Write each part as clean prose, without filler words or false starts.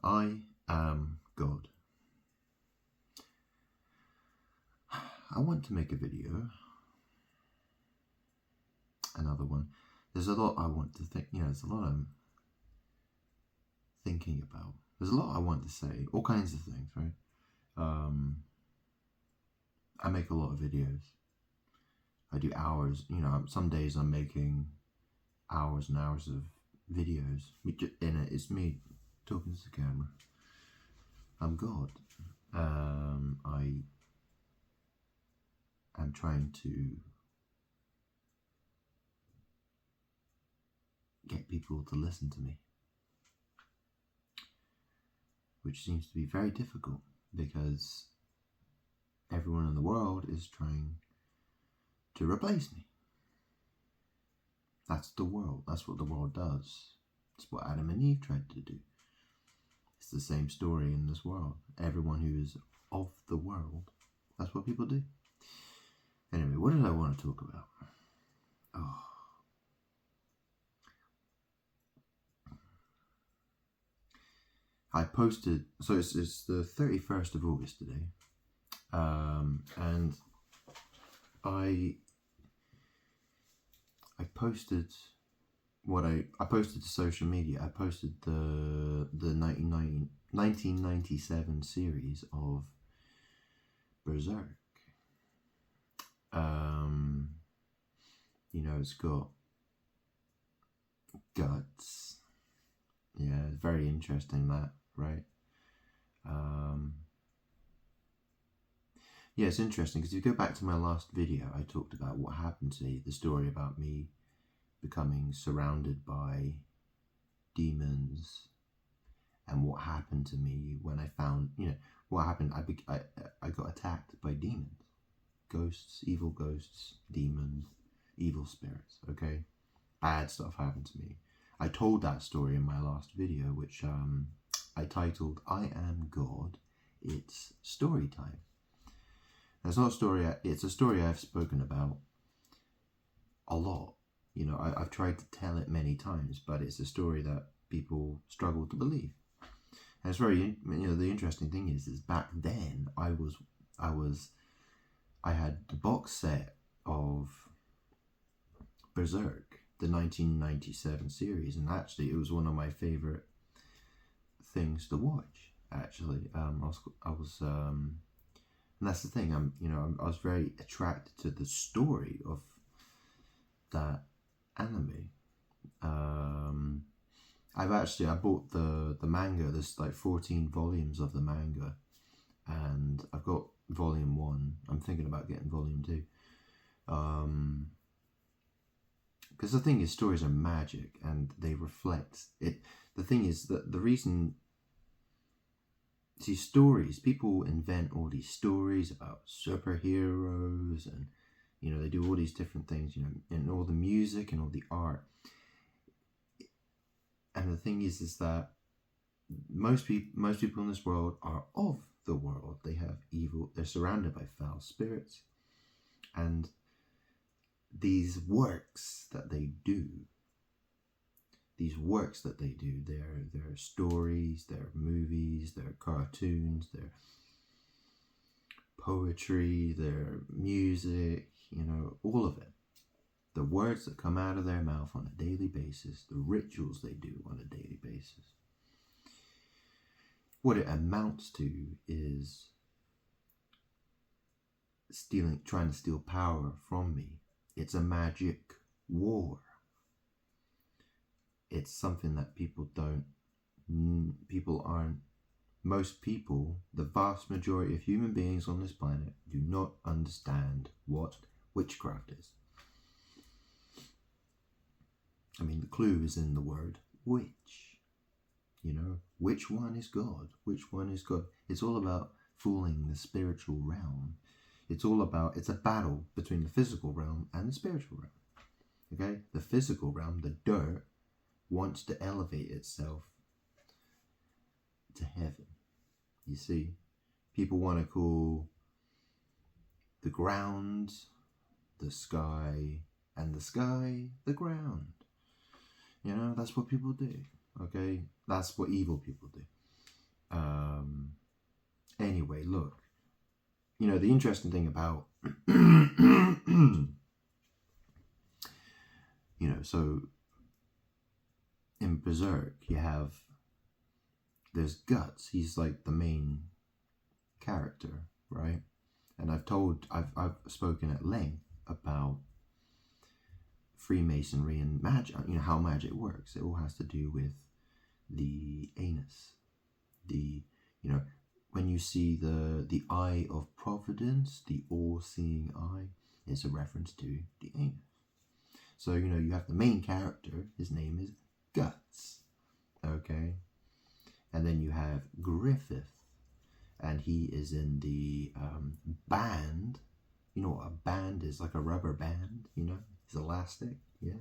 I am God. I want to make a video. Another one. There's a lot I want to think. There's a lot I'm thinking about. There's a lot I want to say. All kinds of things, right? I make a lot of videos. I do hours. Some days I'm making hours and hours of videos. In it, it's me talking to the camera. I'm God. I am trying to get people to listen to me, which seems to be very difficult because everyone in the world is trying to replace me. That's the world. That's what the world does. It's what Adam and Eve tried to do. It's the same story in this world. Everyone who is of the world, that's what people do. Anyway, what did I want to talk about? I posted, so it's the 31st of August today, and I posted I posted to social media. I posted the 1997 series of Berserk. It's got guts. Yeah, it's very interesting, that, right? Yeah, it's interesting because if you go back to my last video, I talked about what happened to me, the story about me becoming surrounded by demons, and what happened to me when I found, what happened. I got attacked by demons, ghosts, evil ghosts, demons, evil spirits. Okay, bad stuff happened to me. I told that story in my last video, which I titled "I Am God. It's Story Time." It's not a story. It's a story I've spoken about a lot. I've tried to tell it many times, but it's a story that people struggle to believe. And it's very, the interesting thing is back then I had the box set of Berserk, the 1997 series, and actually it was one of my favorite things to watch. Actually, and that's the thing. I was very attracted to the story of that anime. I bought the manga. There's like 14 volumes of the manga, and I've got volume 1. I'm thinking about getting volume 2. Because the thing is, stories are magic and they reflect it. The thing is that the reason, stories, people invent all these stories about superheroes, and they do all these different things, and all the music and all the art. And the thing is that most people in this world are of the world. They have evil. They're surrounded by foul spirits, and these works that they do, they're stories, they're movies, they're cartoons, they're poetry, they're music, all of it. The words that come out of their mouth on a daily basis, the rituals they do on a daily basis. What it amounts to is trying to steal power from me. It's a magic war. It's something that most people, the vast majority of human beings on this planet, do not understand what witchcraft is. I mean, the clue is in the word witch. Which one is God? Which one is God? It's all about fooling the spiritual realm. It's a battle between the physical realm and the spiritual realm. Okay? The physical realm, the dirt, wants to elevate itself to heaven. You see? People want to call the ground the sky, and the sky the ground. That's what people do. Okay? That's what evil people do. Anyway, look, you know, the interesting thing about, you know, so in Berserk, there's Guts. He's like the main character, right? And I've spoken at length about Freemasonry and magic, you know, how magic works. It all has to do with the anus. You know, when you see the eye of providence, the all-seeing eye, is a reference to the anus. So, you know, you have the main character, his name is Guts, okay? And then you have Griffith, and he is in the band. You know what a band is? Like a rubber band, you know? It's elastic, yeah?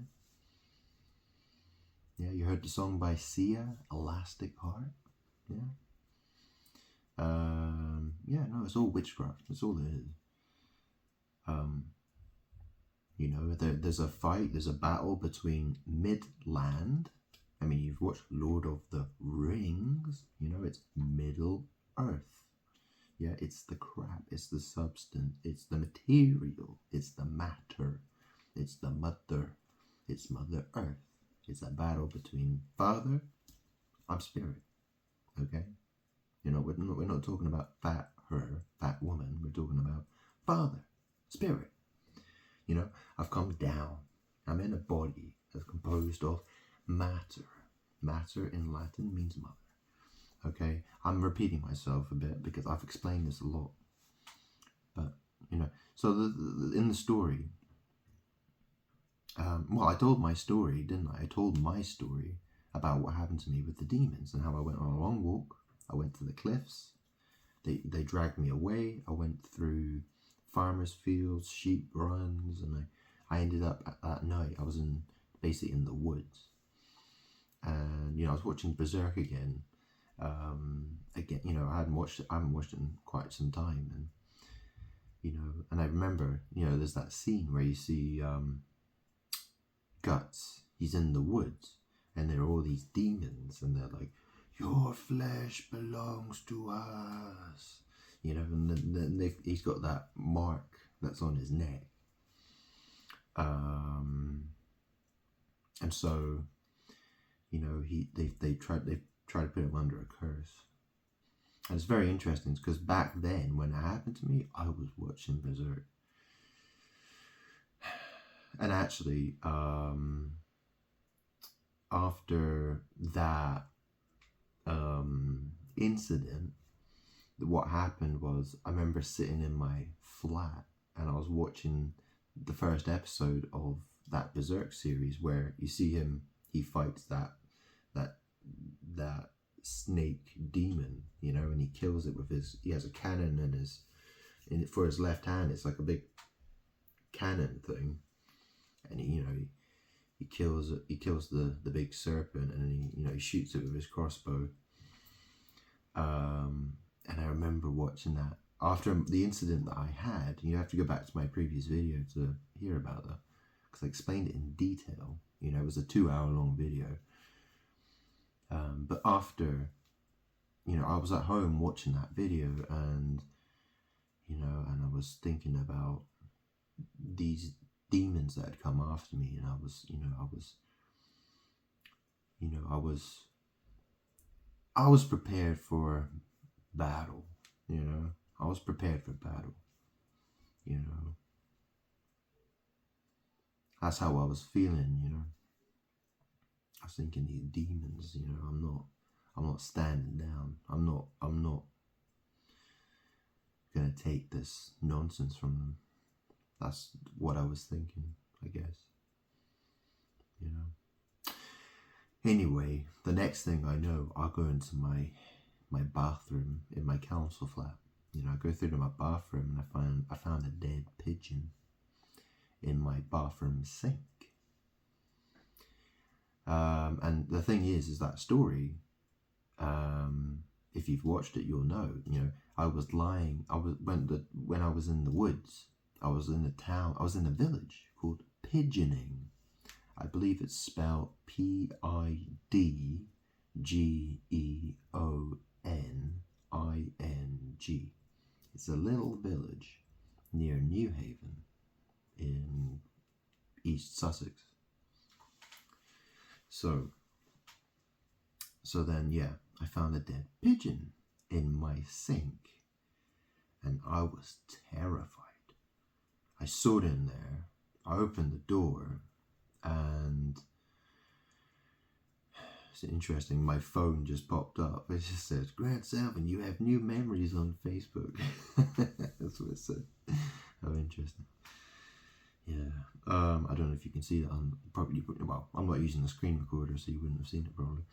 Yeah, you heard the song by Sia, Elastic Heart, yeah? Yeah, no, it's all witchcraft. That's all it is. You know, there's a fight, there's a battle between Midland. I mean, you've watched Lord of the Rings, you know, it's Middle Earth. Yeah, it's the crap, it's the substance, it's the material, it's the matter, it's the mother, it's Mother Earth. It's a battle between Father, I'm Spirit, okay? You know, we're not talking about fat woman, we're talking about Father, Spirit. You know, I've come down. I'm in a body that's composed of matter. Matter in Latin means mother. Okay, I'm repeating myself a bit because I've explained this a lot. But, you know, so in the story, well, I told my story, didn't I? I told my story about what happened to me with the demons and how I went on a long walk. I went to the cliffs. They dragged me away. I went through farmers' fields, sheep runs, and I ended up at night. I was basically in the woods, and you know I was watching Berserk again. You know I haven't watched it in quite some time, and you know, and I remember, you know, there's that scene where you see Guts. He's in the woods, and there are all these demons, and they're like, "Your flesh belongs to us." You know, and then he's got that mark that's on his neck. And so, you know, they try to put him under a curse. And it's very interesting because back then, when it happened to me, I was watching Berserk. And actually, after that incident, what happened was I remember sitting in my flat and I was watching the first episode of that Berserk series where you see him, he fights that snake demon, you know, and he kills it with he has a cannon for his left hand. It's like a big cannon thing, and he kills the big serpent, and he shoots it with his crossbow. And I remember watching that after the incident that I had. You have to go back to my previous video to hear about that because I explained it in detail. You know, it was a 2-hour-long video. But after, you know, I was at home watching that video, and and I was thinking about these demons that had come after me, and I was prepared for battle. You know, I was prepared for battle. You know, that's how I was feeling. You know, I was thinking these demons. You know, I'm not standing down. I'm not gonna take this nonsense from them. That's what I was thinking, I guess. You know. Anyway, the next thing I know, I'll go into my bathroom in my council flat. You know, I go through to my bathroom and I found a dead pigeon in my bathroom sink. And the thing is that story, if you've watched it, you'll know. You know, I was lying. When I was in the woods. I was in a town. I was in a village called Pigeoning. I believe it's spelled Pidgeon. It's a little village near Newhaven in East Sussex. So then, yeah, I found a dead pigeon in my sink, and I was terrified. I saw it in there. I opened the door, and it's interesting, my phone just popped up. It just says, Grant Selvin, you have new memories on Facebook. That's what it said. How interesting. Yeah. I don't know if you can see that. I'm not using the screen recorder, so you wouldn't have seen it probably.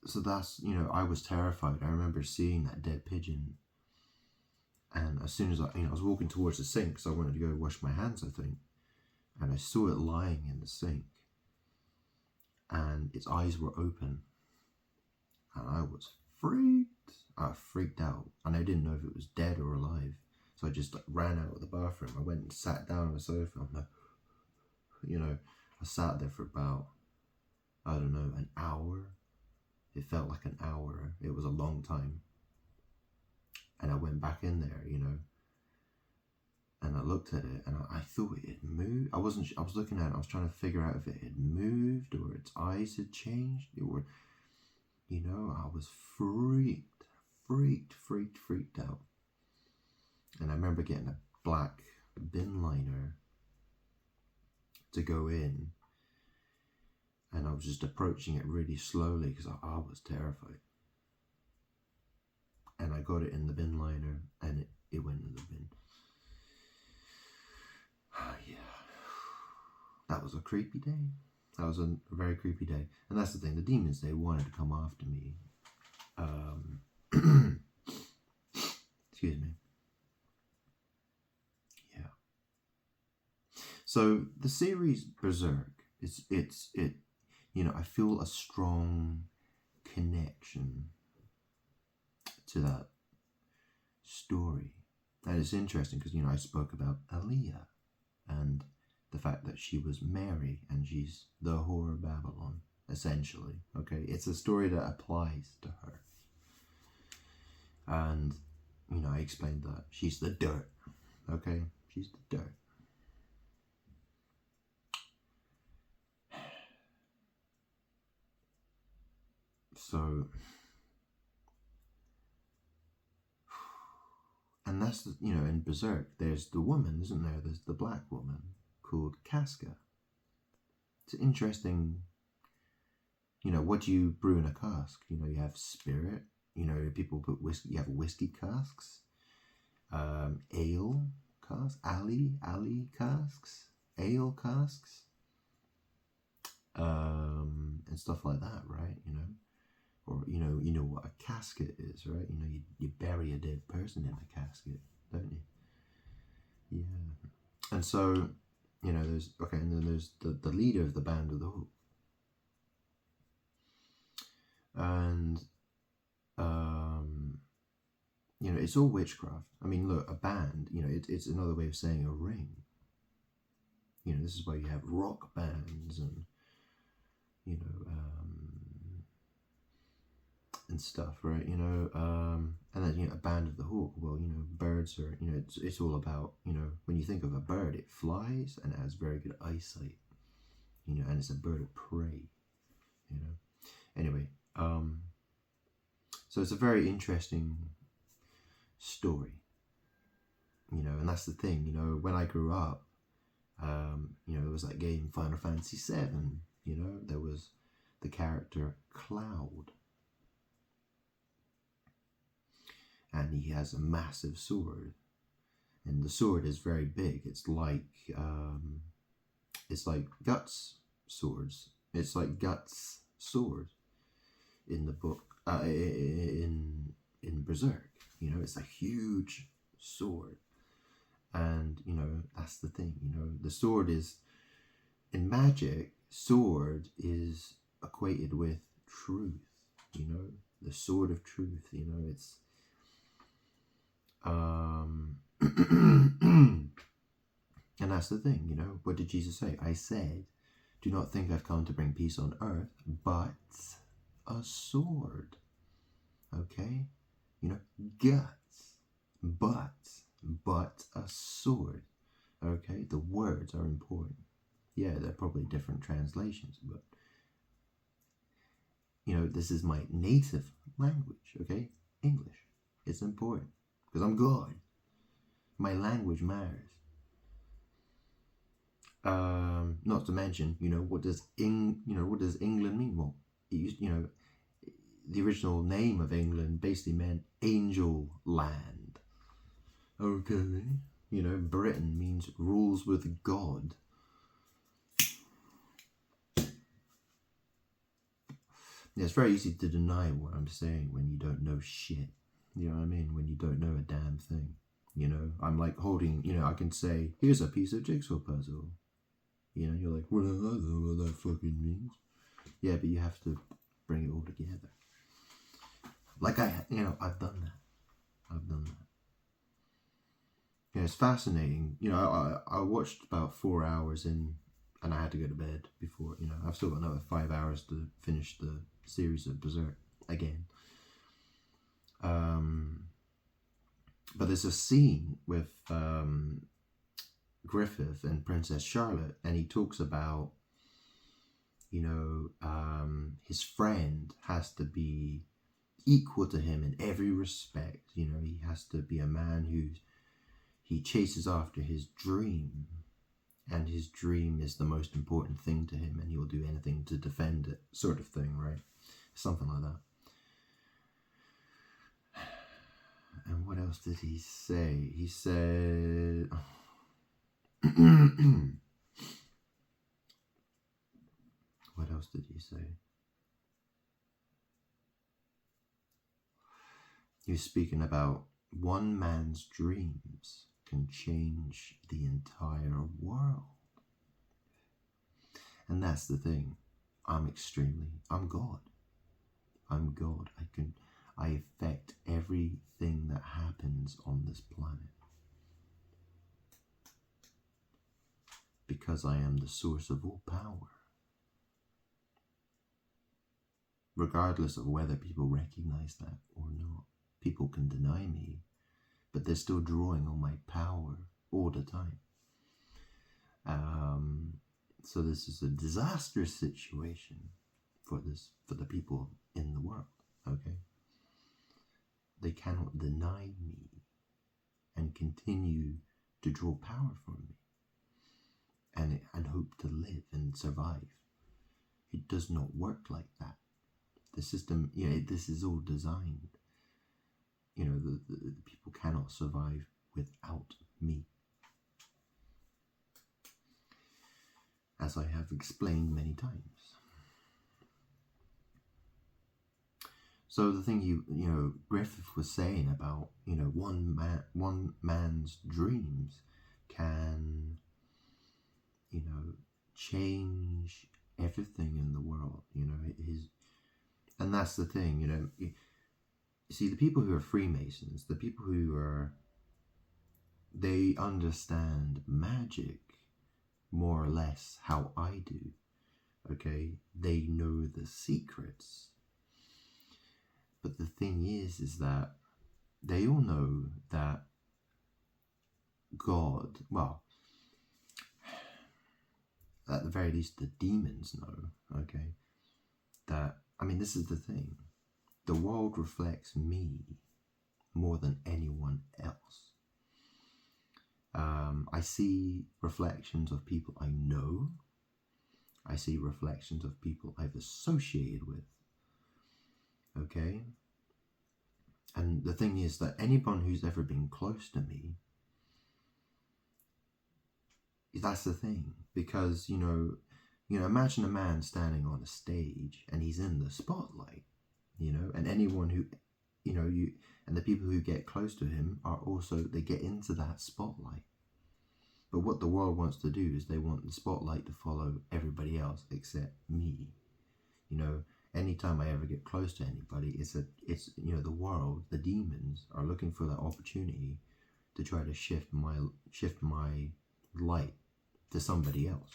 So that's, I was terrified. I remember seeing that dead pigeon, and as soon as I was walking towards the sink, so I wanted to go wash my hands, I think, and I saw it lying in the sink, and its eyes were open, and I was freaked. I freaked out, and I didn't know if it was dead or alive, so I just ran out of the bathroom. I went and sat down on the sofa. I'm like, I sat there for about, I don't know, an hour. It felt like an hour. It was a long time. And I went back in there, and I looked at it, and I thought it had moved. I was looking at it, I was trying to figure out if it had moved or its eyes had changed, or, I was freaked out. And I remember getting a black bin liner to go in, and I was just approaching it really slowly because I was terrified. And I got it in the bin liner, and it went in the bin. Yeah. That was a creepy day. That was a very creepy day. And that's the thing, the demons, they wanted to come after me. Excuse me. Yeah. So the series Berserk, I feel a strong connection to that story. And it's interesting because, I spoke about Aaliyah and the fact that she was Mary and she's the whore of Babylon, essentially. Okay, it's a story that applies to her. And, I explained that she's the dirt. Okay, she's the dirt. So, and that's, in Berserk, there's the woman, isn't there? There's the black woman called Casca. It's interesting, what do you brew in a cask? You have spirit, people put whiskey, you have whiskey casks, ale casks, alley casks, ale casks, and stuff like that, right? Or, you know what a casket is, right? You bury a dead person in a casket, don't you? Yeah. And so, and then there's the leader of the Band of the Hook. And, it's all witchcraft. I mean, look, a band, it's another way of saying a ring. This is why you have rock bands and, and stuff, right? And then, a Band of the Hawk. Well, birds are, it's all about, when you think of a bird, it flies and it has very good eyesight, and it's a bird of prey, Anyway, so it's a very interesting story, and that's the thing, when I grew up, there was that game Final Fantasy VII, there was the character Cloud. And he has a massive sword, and the sword is very big. It's like Guts swords. It's like Guts' sword in the book, in Berserk. It's a huge sword, and that's the thing. The sword is, in magic, sword is equated with truth. The sword of truth. It's and that's the thing, what did Jesus say? I said, do not think I've come to bring peace on earth, but a sword. Okay? You know, guts, but a sword. Okay, the words are important. Yeah, they're probably different translations, but you know, this is my native language. Okay, English. It's important because I'm God. My language matters. Not to mention, you know, what does England mean? Well, it used, you know, the original name of England basically meant angel land. Okay, you know, Britain means rules with God. Yeah, it's very easy to deny what I'm saying when you don't know shit. You know what I mean? When you don't know a damn thing. You know, I'm like holding, you know, I can say, here's a piece of jigsaw puzzle. You know, you're like, well, I don't know what that fucking means. Yeah, but you have to bring it all together. Like I've done that. I've done that. Yeah, it's fascinating. You know, I watched about 4 hours in, and I had to go to bed before, you know, I've still got another 5 hours to finish the series of Berserk again. But there's a scene with Griffith and Princess Charlotte, and he talks about, you know, his friend has to be equal to him in every respect. You know, he has to be a man he chases after his dream, and his dream is the most important thing to him, and he will do anything to defend it, sort of thing, right? Something like that. And what else did he say? He said... What else did he say? He was speaking about one man's dreams can change the entire world. And that's the thing. I'm God. I'm God. I affect everything that happens on this planet. Because I am the source of all power. Regardless of whether people recognize that or not. People can deny me, but they're still drawing on my power all the time. So this is a disastrous situation for the people in the world. Okay, they cannot deny me and continue to draw power from me and hope to live and survive. It does not work like that. The system, you know, this is all designed. You know, the people cannot survive without me. As I have explained many times. So the thing you know, Griffith was saying about, you know, one man's dreams can, you know, change everything in the world. You know, and that's the thing. You know, you see, the people who are Freemasons, the people who they understand magic more or less how I do. Okay, they know the secrets. But the thing is that they all know that God, well, at the very least the demons know, okay, that, I mean, this is the thing. The world reflects me more than anyone else. I see reflections of people I know. I see reflections of people I've associated with. Okay? And the thing is that anyone who's ever been close to me, that's the thing. Because, you know, imagine a man standing on a stage and he's in the spotlight, you know, and anyone who, you know, and the people who get close to him are also, they get into that spotlight. But what the world wants to do is they want the spotlight to follow everybody else except me. You know, anytime I ever get close to anybody, it's you know, the world, the demons are looking for that opportunity to try to shift my light to somebody else.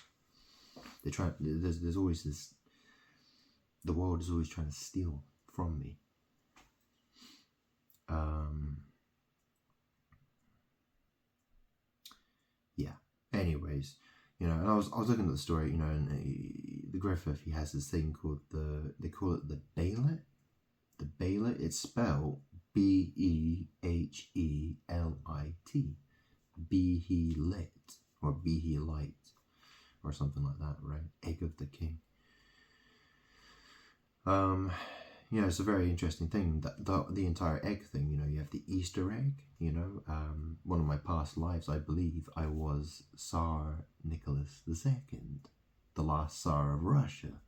They try. There's always this. The world is always trying to steal from me. Yeah. Anyways, and I was looking at the story, and the Griffith, he has this thing called they call it the Behelit. The Behelit, it's spelled Behelit. Behelit, or Behelit, or something like that, right? Egg of the king. It's a very interesting thing, the entire egg thing. You have the Easter egg. One of my past lives, I believe I was Tsar Nicholas II, the last Tsar of Russia.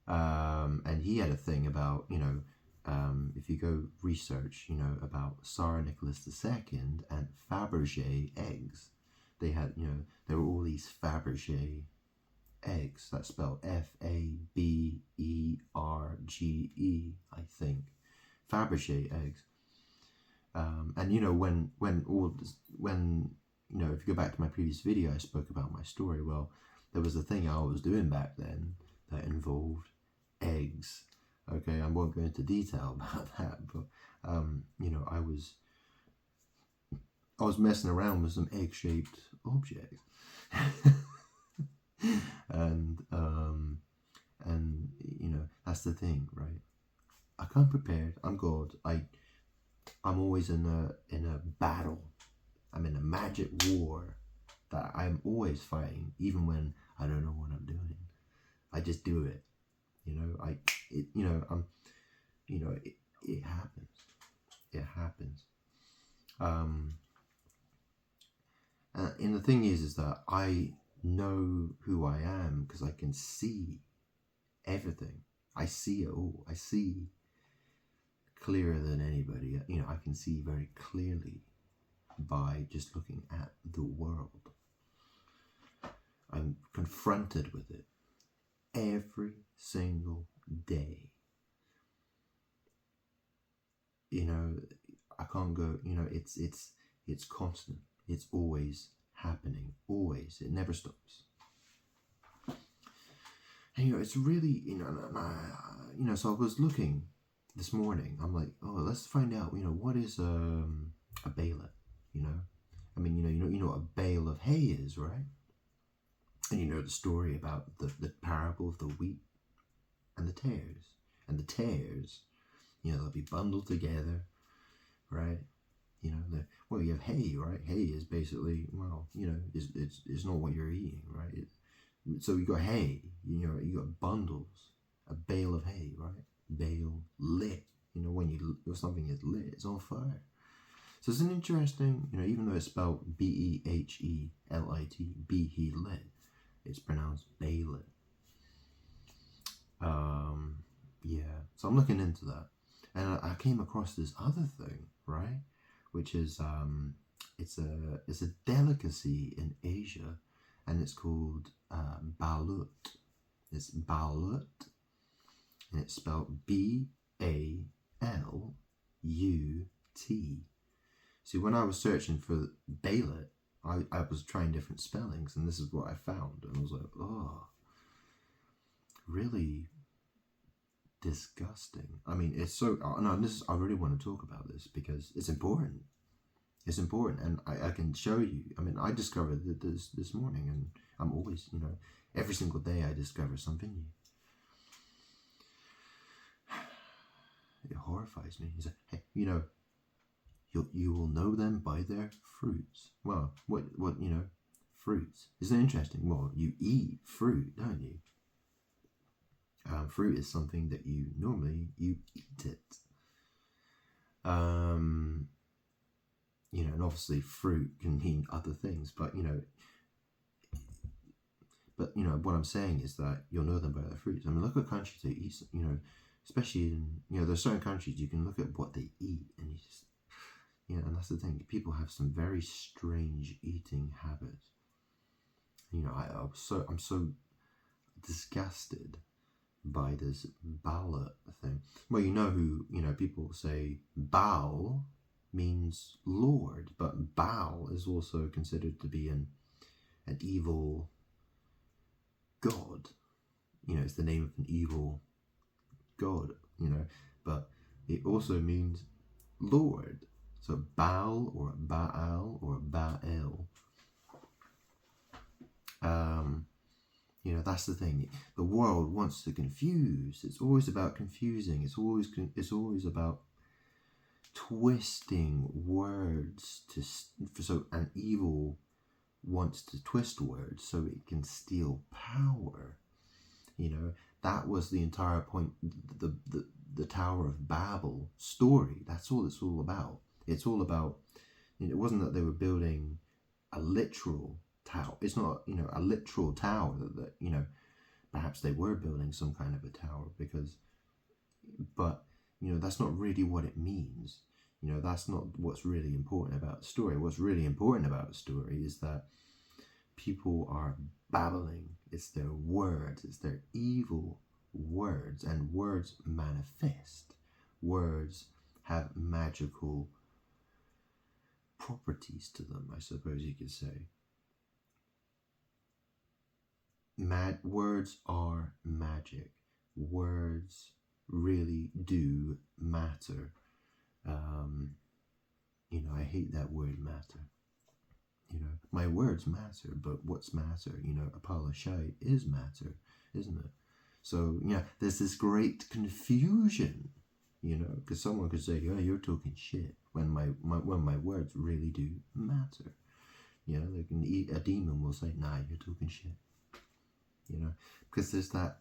And he had a thing about, if you go research, about Tsar Nicholas II and Fabergé eggs, they had, there were all these Fabergé eggs. That's spelled Faberge, I think. Fabergé eggs. And when if you go back to my previous video, I spoke about my story. Well, there was a thing I was doing back then that involved eggs. Okay, I won't go into detail about that, but I was messing around with some egg-shaped objects. and that's the thing, right? I come prepared. I'm God. I'm always in a battle. I'm in a magic war that I'm always fighting, even when I don't know what I'm doing. I just do it. It happens. It happens. And the thing is that I know who I am because I can see everything. I see it all. I see clearer than anybody. I can see very clearly by just looking at the world. I'm confronted with it every single day. I can't go, it's constant. It's always happening. Always. It never stops. And it's really, so I was looking this morning. I'm like, oh, let's find out, what is a Behelit, you know what a bale of hay is, right? And the story about the parable of the wheat and the tares. And the tares, they'll be bundled together, right? You have hay, right? Hay is basically, it's not what you're eating, right? So you got hay, you got bundles, a bale of hay, right? Bale lit, when something is lit, it's on fire. So it's an interesting, even though it's spelled Behelit, Behelit, it's pronounced Behelit. So I'm looking into that, and I came across this other thing, right? Which is it's a delicacy in Asia, and it's called balut. It's balut, and it's spelled Balut. See, when I was searching for Behelit, I was trying different spellings, and this is what I found, and I was like, oh, really disgusting. I mean, it's so. No, I really want to talk about this because it's important. It's important, and I can show you. I mean, I discovered this morning, and I'm always, every single day I discover something new. It horrifies me. He said, hey, you will know them by their fruits. Well, what fruits? Isn't it interesting? Well, you eat fruit, don't you? Fruit is something that you eat it. And obviously fruit can mean other things, but what I'm saying is that you'll know them by their fruits. I mean, look at countries that eat, especially in, there's certain countries you can look at what they eat, and you just, and that's the thing. People have some very strange eating habits. I'm so disgusted by this Baal thing. Well, who, people say Baal means Lord, but Baal is also considered to be an evil god. It's the name of an evil god, but it also means Lord. So Baal or Baal or Baal. You know, that's the thing. The world wants to confuse. It's always about confusing. It's always about twisting words and evil wants to twist words so it can steal power. You know, that was the entire point. The Tower of Babel story. That's all it's all about. It's all about. You know, it wasn't that they were building a literal tower. It's not, you know, a literal tower that you know. Perhaps they were building some kind of a tower but you know, that's not really what it means. You know, that's not what's really important about the story. What's really important about the story is that people are babbling. It's their words. It's their evil words. And words manifest. Words have magical properties to them, I suppose you could say. Words are magic. Words really do matter. You know, I hate that word matter. You know, my words matter, but what's matter? You know, a pile of shite is matter, isn't it? So, yeah, there's this great confusion, you know, because someone could say, oh, you're talking shit, when my words really do matter. You know, like a demon will say, nah, you're talking shit. You know, because there's that,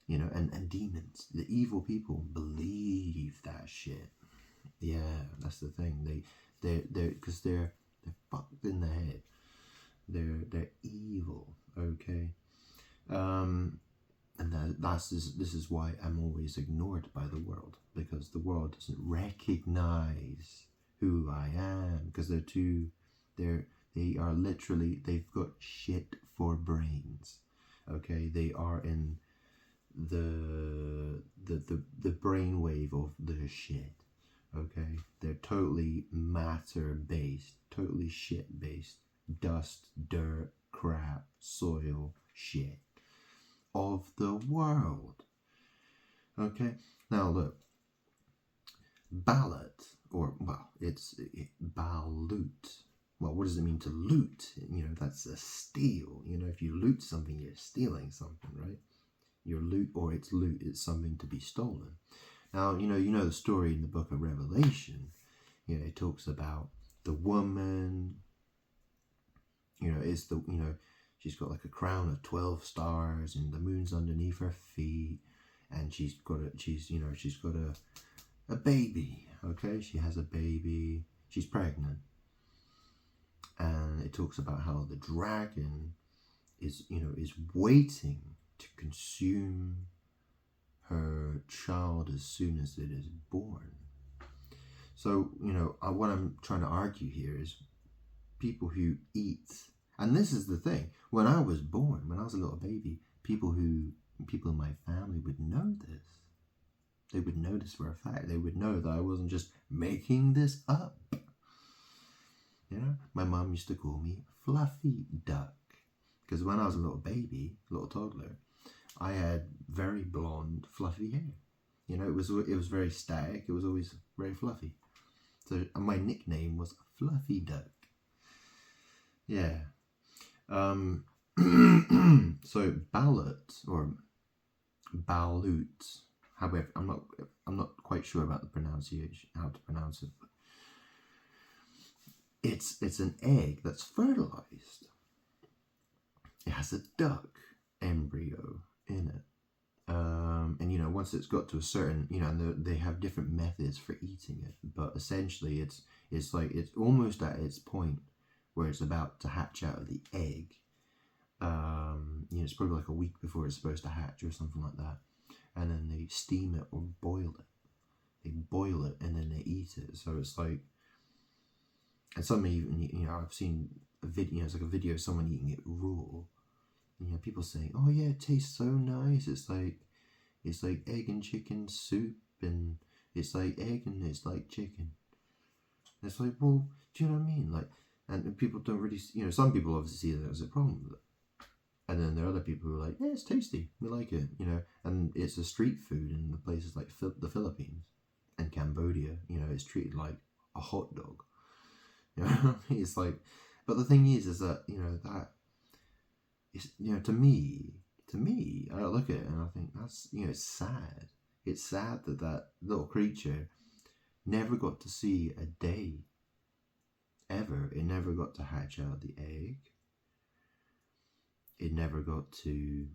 you know, and demons, the evil people believe that shit. Yeah, that's the thing. They're fucked in the head. They're evil. Okay, and this is why I'm always ignored by the world, because the world doesn't recognize who I am, because they are literally, they've got shit for brains. Okay, they are in the brainwave of the shit. Okay, they're totally matter based, totally shit based, dust, dirt, crap, soil, shit of the world. Okay, now look, ballot, or well, it's balut. Well, what does it mean to loot? You know, that's a steal. You know, if you loot something, you're stealing something, right? Your loot, or it's loot, it's something to be stolen. Now, you know the story in the book of Revelation. You know, it talks about the woman. You know, she's got like a crown of 12 stars, and the moon's underneath her feet, and she's got a baby. Okay, she has a baby. She's pregnant. And it talks about how the dragon is waiting to consume her child as soon as it is born. So, you know, what I'm trying to argue here is people who eat, and this is the thing, when I was born, when I was a little baby, people in my family would know this. They would know this for a fact. They would know that I wasn't just making this up. You know, my mom used to call me Fluffy Duck, because when I was a little baby, little toddler, I had very blonde, fluffy hair. You know, it was very static. It was always very fluffy. So my nickname was Fluffy Duck. Yeah. So ballot or balut. However, I'm not quite sure about the pronunciation, how to pronounce it. But it's an egg that's fertilized. It has a duck embryo in it. And you know, once it's got to a certain, you know, and they have different methods for eating it, but essentially it's almost at its point where it's about to hatch out of the egg. You know, it's probably like a week before it's supposed to hatch or something like that, and then they steam it or boil it. They boil it and then they eat it. So it's like, and some even, you know, I've seen a video. It's like a video of someone eating it raw. You know, people saying, "Oh yeah, it tastes so nice. It's like egg and chicken soup, and it's like egg and it's like chicken." And it's like, well, do you know what I mean? Like, and people don't really, you know, some people obviously see that as a problem with it, and then there are other people who are like, "Yeah, it's tasty. We like it," you know, and it's a street food in the places like the Philippines. and Cambodia, you know, it's treated like a hot dog. You know what I mean? It's like, but the thing is that, you know, that is, you know, to me, I look at it and I think that's, you know, it's sad. It's sad that that little creature never got to see a day, ever. It never got to hatch out the egg. It never got to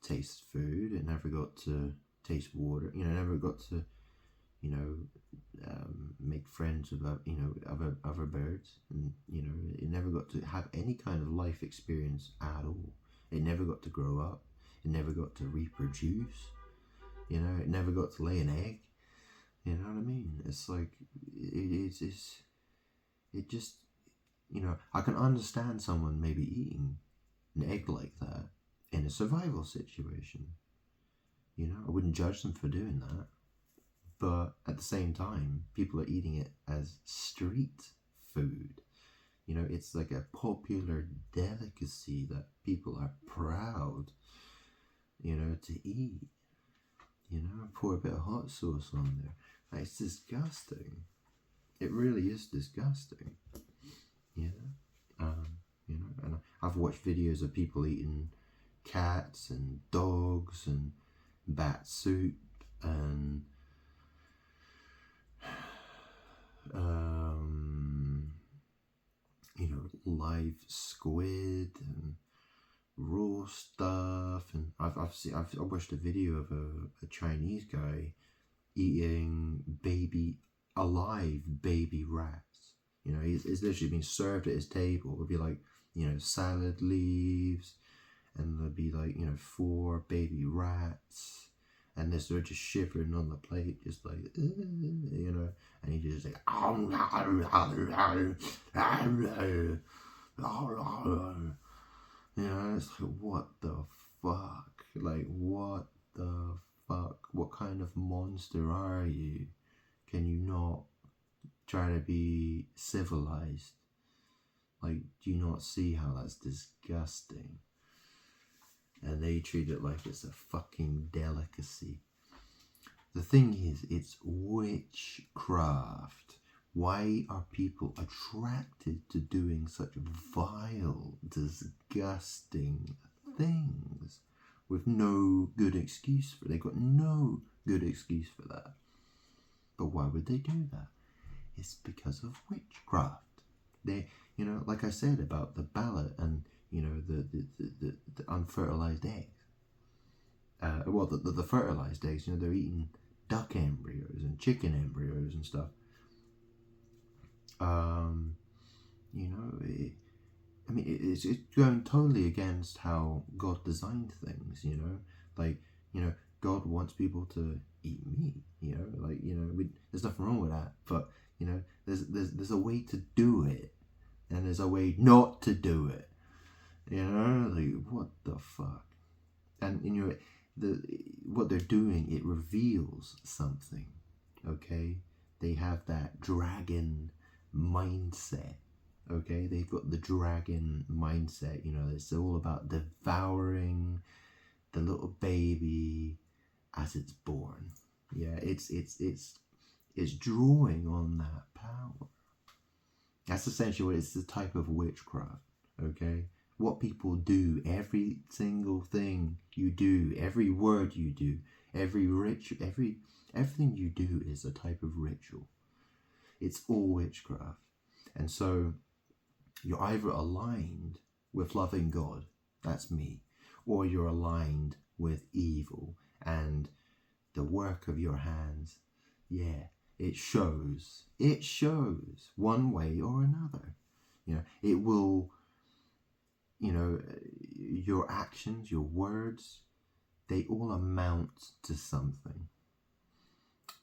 taste food. It never got to taste water. You know, never got to, you know, make friends with, you know, other birds. And, you know, it never got to have any kind of life experience at all. It never got to grow up. It never got to reproduce. You know, it never got to lay an egg. You know what I mean? It's like, it just, you know, I can understand someone maybe eating an egg like that in a survival situation. You know, I wouldn't judge them for doing that. But at the same time, people are eating it as street food. You know, it's like a popular delicacy that people are proud, you know, to eat. You know, pour a bit of hot sauce on there. Like, it's disgusting. It really is disgusting. Yeah. You know, and I've watched videos of people eating cats and dogs and bat soup and you know, live squid and raw stuff. And I've watched a video of a Chinese guy eating alive baby rats. You know, he's literally been served at his table. It would be like, you know, salad leaves, and there'd be like, you know, 4 baby rats, and they're just shivering on the plate, just like, you know, and he just like, you know, it's like, what the fuck? Like, what the fuck? What kind of monster are you? Can you not try to be civilized? Like, do you not see how that's disgusting? And they treat it like it's a fucking delicacy. The thing is, it's witchcraft. Why are people attracted to doing such vile, disgusting things with no good excuse for it? They've got no good excuse for that. But why would they do that? It's because of witchcraft. They, you know, like I said about the ballot and, you know, the unfertilized eggs. Well, the fertilized eggs, you know, they're eating duck embryos and chicken embryos and stuff. You know, it's going totally against how God designed things, you know. Like, you know, God wants people to eat meat, you know, like, you know, there's nothing wrong with that. But, you know, there's a way to do it, and there's a way not to do it. You know, like, what the fuck? And, you know, what they're doing, it reveals something, okay? They have that dragon mindset, okay? They've got the dragon mindset, you know, it's all about devouring the little baby as it's born. Yeah, it's drawing on that power. That's essentially what it's, the type of witchcraft, okay? What people do, every single thing you do, every word you do, every ritual, everything you do is a type of ritual. It's all witchcraft. And so you're either aligned with loving God, that's me, or you're aligned with evil and the work of your hands. Yeah, it shows one way or another. You know, it will, you know, your actions, your words, they all amount to something,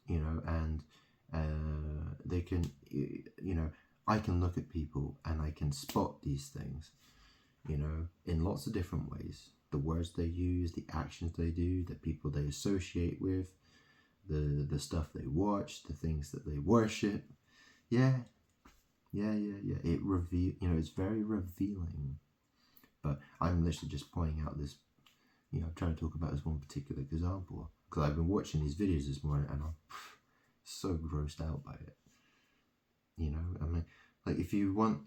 you know, and they can, you know, I can look at people and I can spot these things, you know, in lots of different ways. The words they use, the actions they do, the people they associate with, the stuff they watch, the things that they worship. Yeah. It you know, it's very revealing. But I'm literally just pointing out this I'm trying to talk about this one particular example because I've been watching these videos this morning and I'm so grossed out by it. I mean, like if you want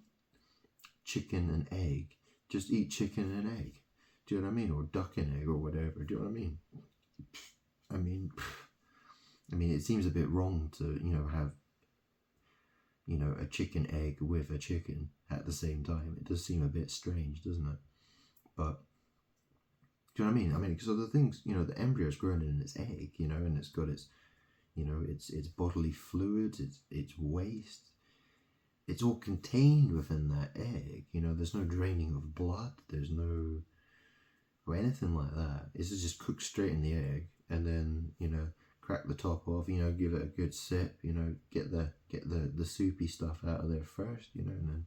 chicken and egg, just eat chicken and egg. Do you know what I mean? Or duck and egg or whatever. Do you know what I mean? I mean, it seems a bit wrong to, have, a chicken egg with a chicken at the same time. It does seem a bit strange, doesn't it? But, do you know what I mean? I mean, because of the things, the embryo is grown in its egg, and it's got its, its bodily fluids, its waste. It's all contained within that egg. There's no draining of blood. There's no, or anything like that. It's just cooked straight in the egg, and then, crack the top off, give it a good sip, get the soupy stuff out of there first, and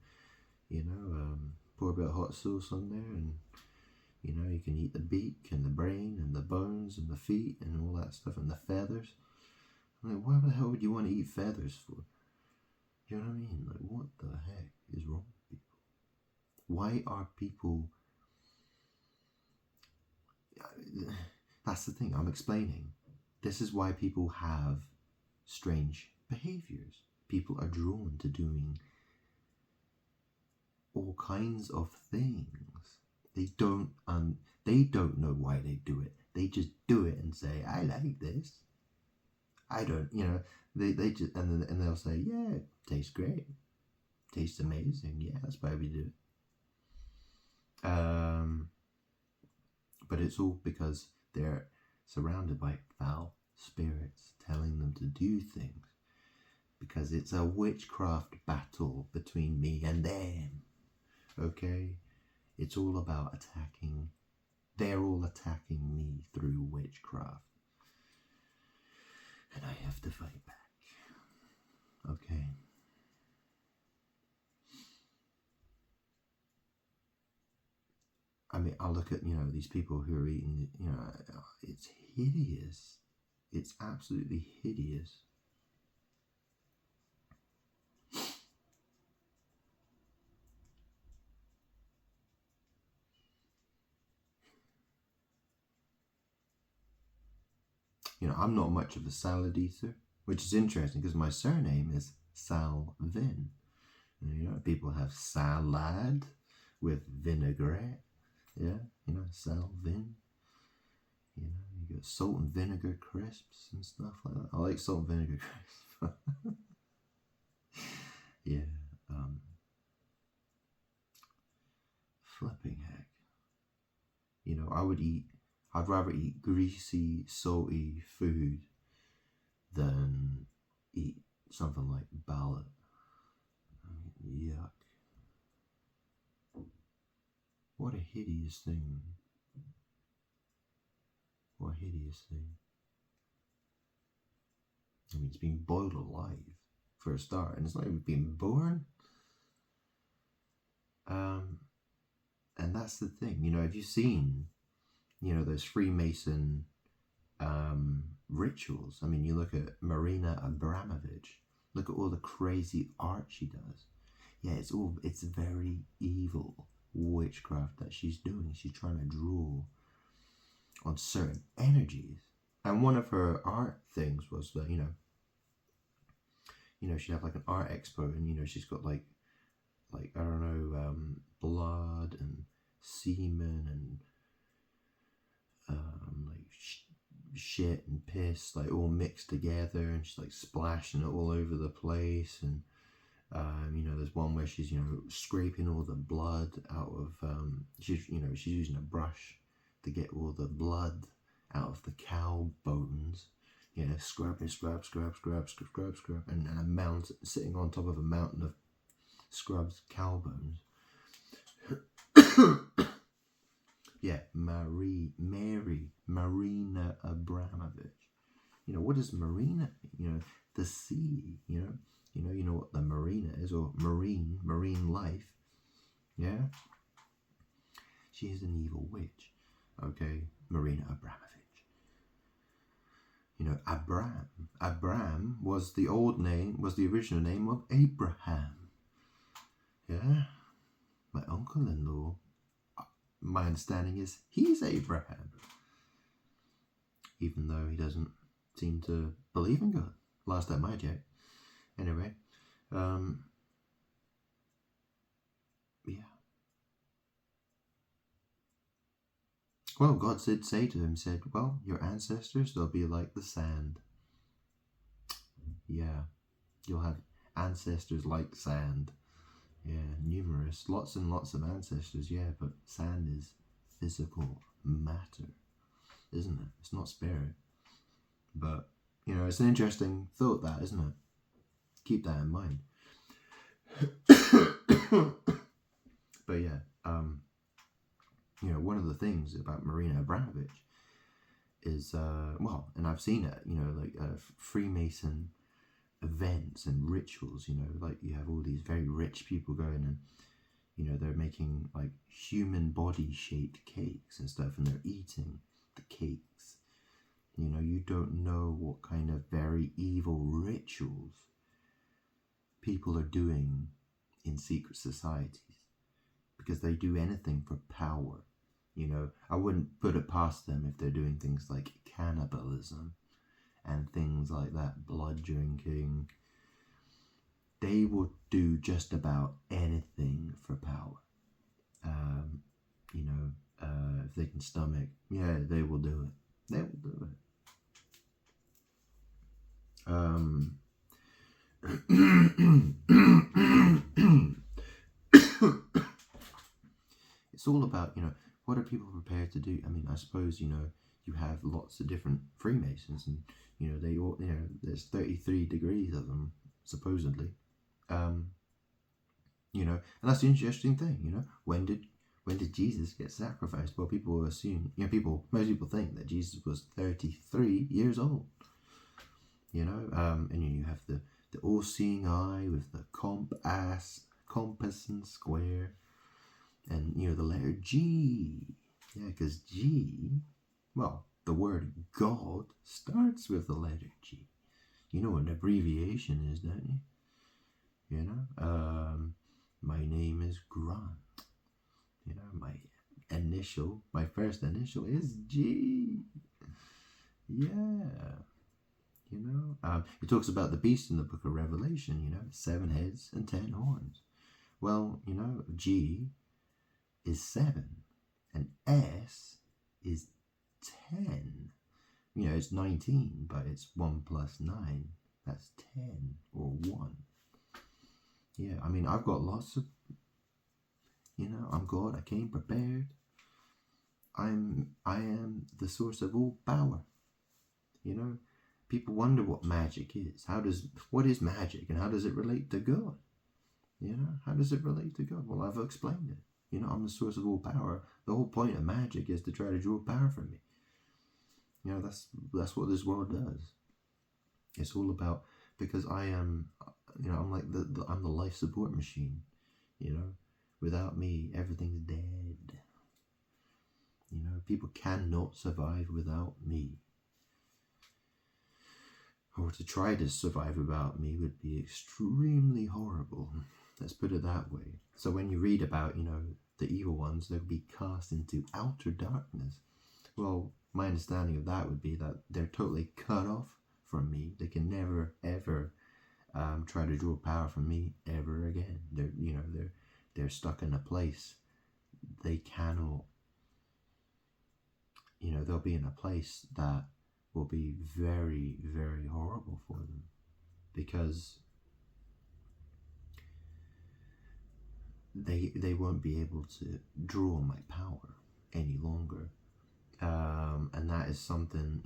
then, pour a bit of hot sauce on there, and, you can eat the beak and the brain and the bones and the feet and all that stuff and the feathers. I'm like, why the hell would you want to eat feathers for? You know what I mean? Like, what the heck is wrong with people? Why are people... That's the thing I'm explaining. This is why people have strange behaviors. People are drawn to doing all kinds of things. They don't know why they do it. They just do it and say, I like this. I don't, they just, and they'll say, yeah, it tastes great. Tastes amazing. Yeah, that's why we do it. But it's all because they're surrounded by foul spirits telling them to do things, because it's a witchcraft battle between me and them. Okay? It's all about attacking. They're all attacking me through witchcraft. And I have to fight back. Okay? I mean, I look at, these people who are eating, it's hideous. It's absolutely hideous. I'm not much of a salad eater, which is interesting because my surname is Salvin. People have salad with vinaigrette. Yeah, Salvin. You got salt and vinegar crisps and stuff like that. I like salt and vinegar crisps. Yeah. Flipping heck. I'd rather eat greasy, salty food than eat something like ballot. Yuck. What a hideous thing. What a hideous thing. I mean, it's being boiled alive for a start, and it's not even being born. And that's the thing, have you seen, those Freemason rituals? I mean, you look at Marina Abramovich, look at all the crazy art she does. Yeah, it's very evil witchcraft that she's doing. She's trying to draw on certain energies. And one of her art things was that, she'd have like an art expo, and, she's got like, I don't know, blood and semen and like shit and piss, like all mixed together, and she's like splashing it all over the place. And there's one where she's scraping all the blood out of she's using a brush to get all the blood out of the cow bones. Scrub, and a mountain sitting on top of a mountain of scrubs cow bones. Yeah, Marina Abramovich. What does Marina mean? The sea. You know what the marina is, or marine life. Yeah. She is an evil witch. Okay, Marina Abramovich. Abram was the original name of Abraham. Yeah. My uncle-in-law, my understanding is he's Abraham. even though he doesn't seem to believe in God. Last time I checked. Anyway, yeah. Well, God did say to him, said, well, your ancestors, they'll be like the sand. Yeah, you'll have ancestors like sand. Yeah, numerous, lots and lots of ancestors, yeah, but sand is physical matter, isn't it? It's not spirit. But, it's an interesting thought, that, isn't it? Keep that in mind. But yeah, one of the things about Marina Abramovich is, and I've seen it, Freemason events and rituals, like you have all these very rich people going and, they're making like human body shaped cakes and stuff, and they're eating the cakes. You don't know what kind of very evil rituals people are doing in secret societies, because they do anything for power. I wouldn't put it past them if they're doing things like cannibalism and things like that, blood drinking. They will do just about anything for power. If they can stomach, they will do it. They will do it. It's all about, what are people prepared to do? I mean, I suppose, you have lots of different Freemasons, and, they all, there's 33 degrees of them, supposedly. And that's the interesting thing, when did Jesus get sacrificed? Well, people assume, most people think that Jesus was 33 years old, and you have the all-seeing eye with the compass and square, and, the letter G. Yeah, because G, well, the word God starts with the letter G. You know what an abbreviation is, don't you? My name is Grant. My first initial is G. Yeah. It talks about the beast in the book of Revelation, 7 heads and 10 horns. Well, G is 7 and S is 10. It's 19, but it's 1 plus 9. That's 10 or 1. Yeah, I mean, I've got lots of, I'm God, I came prepared. I am the source of all power. People wonder what magic is. What is magic, and how does it relate to God? How does it relate to God? Well, I've explained it. I'm the source of all power. The whole point of magic is to try to draw power from me. That's what this world does. It's all about, because I am, I'm like I'm the life support machine. Without me, everything's dead. People cannot survive without me. Or to try to survive without me would be extremely horrible. Let's put it that way. So when you read about, the evil ones, they'll be cast into outer darkness. Well, my understanding of that would be that they're totally cut off from me. They can never, ever try to draw power from me ever again. They're stuck in a place they cannot. They'll be in a place that will be very, very horrible for them, because they won't be able to draw my power any longer, and that is something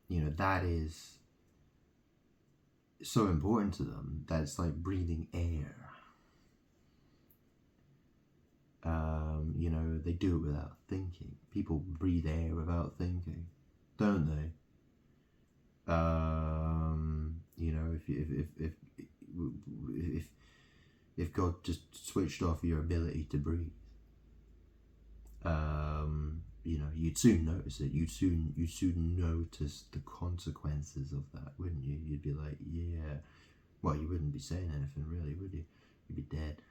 that is so important to them that it's like breathing air. They do it without thinking. People breathe air without thinking, don't they? If God just switched off your ability to breathe, you'd soon notice it. You'd soon notice the consequences of that, wouldn't you? You'd be like, yeah. Well, you wouldn't be saying anything really, would you? You'd be dead.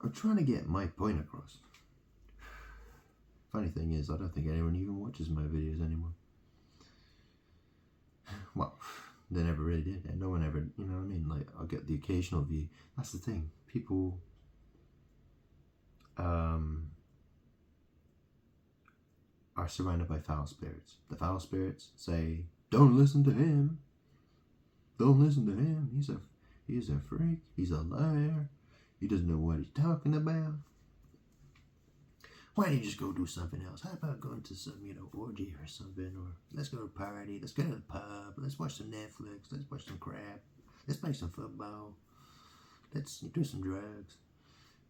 I'm trying to get my point across. Funny thing is, I don't think anyone even watches my videos anymore. Well, they never really did, and no one ever, you know what I mean? Like, I'll get the occasional view. That's the thing. People, are surrounded by foul spirits. The foul spirits say, "Don't listen to him. Don't listen to him. He's a freak. He's a liar. He doesn't know what he's talking about. Why don't you just go do something else? How about going to some, orgy or something? Or let's go to a party. Let's go to the pub. Let's watch some Netflix. Let's watch some crap. Let's play some football. Let's do some drugs.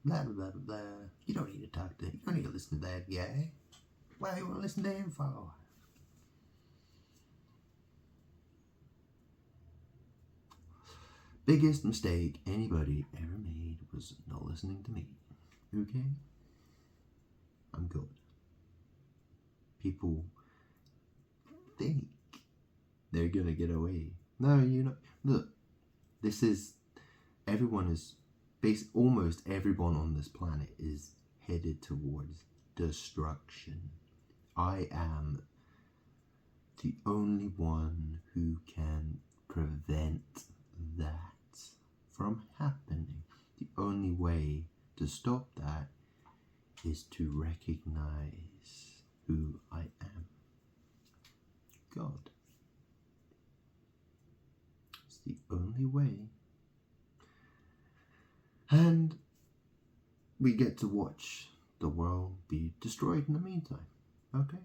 Blah, blah, blah, blah, blah. You don't need to talk to him. You don't need to listen to that guy. Why do you want to listen to him for?" Biggest mistake anybody ever made was not listening to me. Okay? I'm good. People think they're gonna get away. No, look, almost everyone on this planet is headed towards destruction. I am the only one who can prevent that from happening. The only way to stop that is to recognize who I am. God. It's the only way. And we get to watch the world be destroyed in the meantime. Okay?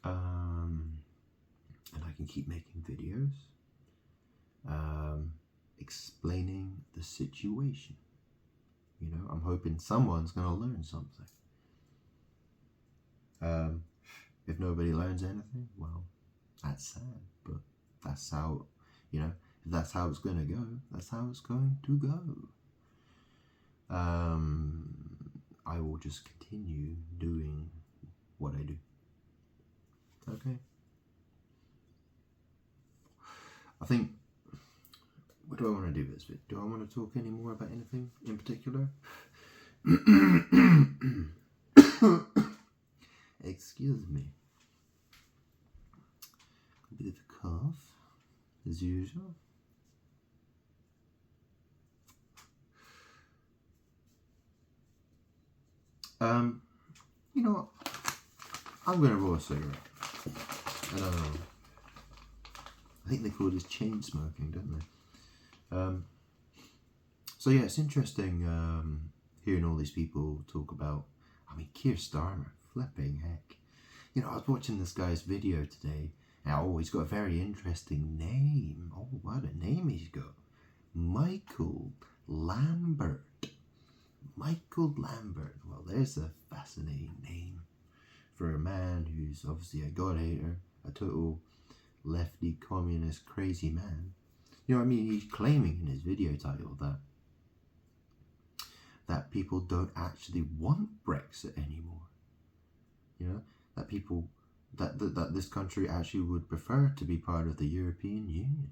And I can keep making videos explaining the situation. I'm hoping someone's going to learn something. If nobody learns anything, well, that's sad, but that's how, if that's how it's going to go, that's how it's going to go. I will just continue doing what I do. Okay? I think, what do I want to do with this bit? Do I want to talk any more about anything in particular? Excuse me. A bit of a cough, as usual. You know what? I'm going to roll a cigarette. I don't know. I think they call this chain smoking, don't they? So yeah, it's interesting hearing all these people talk about, Keir Starmer, flipping heck. I was watching this guy's video today, and he's got a very interesting name. Oh, what a name he's got. Michael Lambert. Michael Lambert. Well, there's a fascinating name for a man who's obviously a God hater, a total lefty communist crazy man. He's claiming in his video title that people don't actually want Brexit anymore. That people, that this country actually would prefer to be part of the European Union.